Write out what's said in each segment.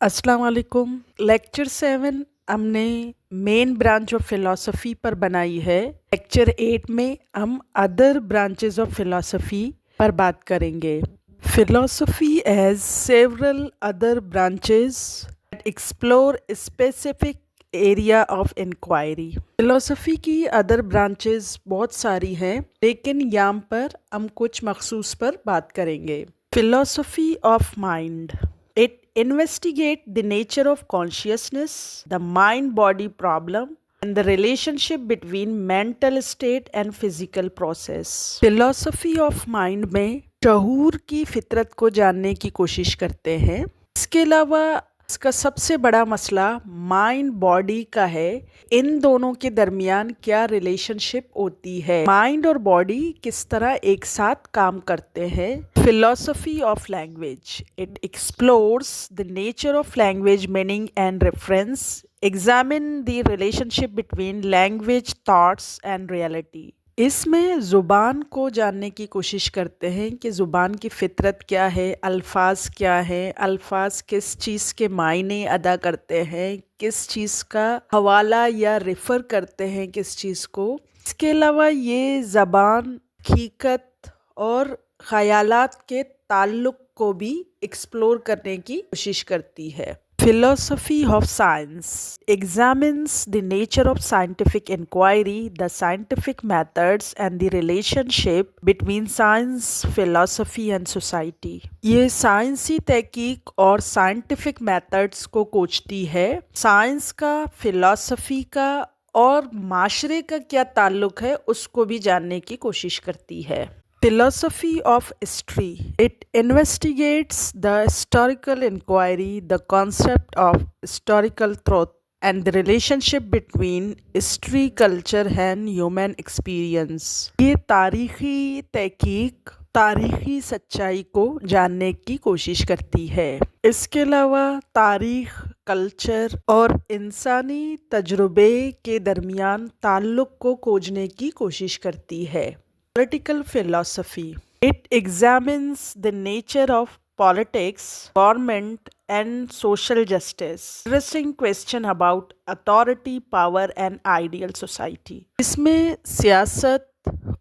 अस्सलाम वालेकुम। लेक्चर 7 हमने मेन ब्रांच ऑफ फिलॉसफी पर बनाई है। लेक्चर 8 में हम अदर ब्रांचेस ऑफ फिलॉसफी पर बात करेंगे। Philosophy has several other branches that explore specific area of inquiry. Philosophy की अदर ब्रांचेस बहुत सारी हैं, लेकिन यहाँ पर हम कुछ मखसूस पर बात करेंगे। Philosophy of mind, it investigates the nature of consciousness, the mind-body problem, and the relationship between mental state and physical process. Philosophy of mind में शऊर की फितरत को जानने की कोशिश करते हैं। इसके अलावा इसका सबसे बड़ा मसला माइंड बॉडी का है। इन दोनों के दरमियान क्या रिलेशनशिप होती है, माइंड और बॉडी किस तरह एक साथ काम करते हैं। Philosophy of language, it explores the nature of language, meaning and reference, examine the relationship between language, thoughts and reality. इसमें ज़ुबान को जानने की कोशिश करते हैं कि ज़ुबान की फ़ितरत क्या है, अल्फाज क्या है, अल्फाज किस चीज़ के मायने अदा करते हैं, किस चीज़ का हवाला या रेफ़र करते हैं किस चीज़ को। इसके अलावा ये ज़बान हकीकत और ख़यालात के ताल्लुक़ को भी एक्सप्लोर करने की कोशिश करती है। Philosophy of science examines the nature of scientific inquiry, the scientific methods, and the relationship between science, philosophy, and society. ये साइंसी तहकीक और साइंटिफिक मेथड्स को कोचती है। साइंस का, फिलॉसफी का और माशरे का क्या ताल्लुक है उसको भी जानने की कोशिश करती है। Philosophy of history, it investigates the historical inquiry, the concept of historical truth, and the relationship between history, culture, and human experience. ये तारीखी तहकीक, तारीखी सच्चाई को जानने की कोशिश करती है। इसके अलावा तारीख, कल्चर और इंसानी तजुर्बे के दरमियान ताल्लुक़ को खोजने की कोशिश करती है। Political philosophy, it examines the nature of politics, government, and social justice. Interesting question about authority, power, and ideal society. इसमें सियासत,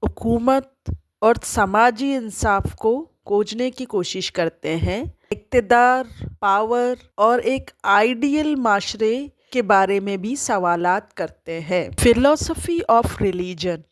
हुकूमत और समाजी इंसाफ को खोजने की कोशिश करते हैं। इक़्तिदार, पावर और एक आइडियल माशरे के बारे में भी सवालात करते हैं। Philosophy of religion,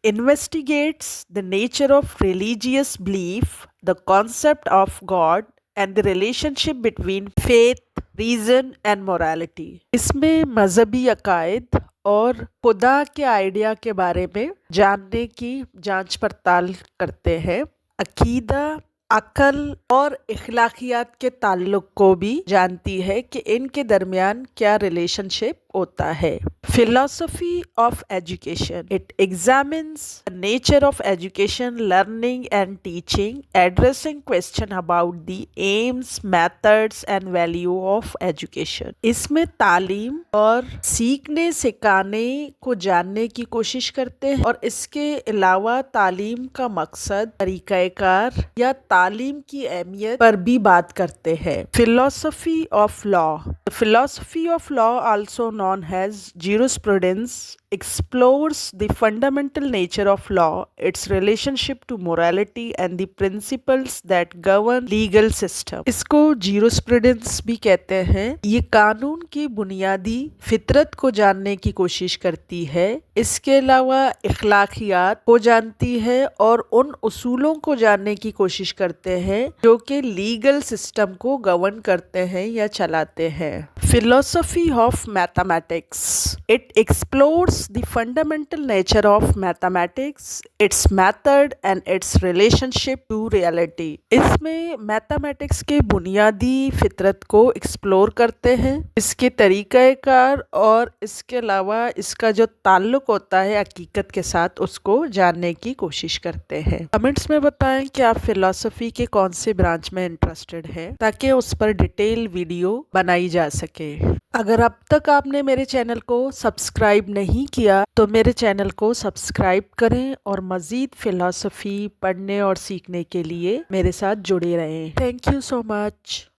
investigates the nature of religious belief, the concept of God, and the relationship between faith, reason, and morality. इसमें मजहबी अकायद और खुदा के आइडिया के बारे में जानने की जांच पड़ताल करते हैं। अकीदा, अकल और इखलाकियात के ताल्लुक को भी जानती है कि इनके दरमियान क्या रिलेशनशिप होता है। Philosophy of education, it examines the nature of education, learning and teaching, addressing question about the aims, methods and value of education. इसमें तालीम और सीखने सिखाने को जानने की कोशिश करते हैं और इसके अलावा तालीम का मकसद, तरीक़ाकार या तालीम की अहमियत पर भी बात करते हैं। Philosophy of law, the philosophy of law also known as jurisprudence explores the fundamental nature of law, its relationship to morality and the principles that govern legal system. इसको jurisprudence भी कहते हैं। ये कानून की बुनियादी फितरत को जानने की कोशिश करती है। इसके अलावा इखलाकियात को जानती है और उन उसूलों को जानने की कोशिश करते हैं जो कि लीगल सिस्टम को गवर्न करते हैं या चलाते हैं। Philosophy of mathematics, it explores the fundamental nature of mathematics, its method and its relationship to reality. इसमें मैथमेटिक्स के बुनियादी फितरत को एक्सप्लोर करते हैं, इसके तरीक़ाकार और इसके अलावा इसका जो ताल्लुक़ होता है हकीकत के साथ उसको जानने की कोशिश करते हैं। कमेंट्स में बताएं कि आप फिलॉसफी के कौन से ब्रांच में इंटरेस्टेड हैं ताकि उस पर डिटेल वीडियो बनाई जा सके। अगर अब तक आपने मेरे चैनल को सब्सक्राइब नहीं किया तो मेरे चैनल को सब्सक्राइब करें और मज़ीद फ़िलॉसफ़ी पढ़ने और सीखने के लिए मेरे साथ जुड़े रहें। Thank you so much.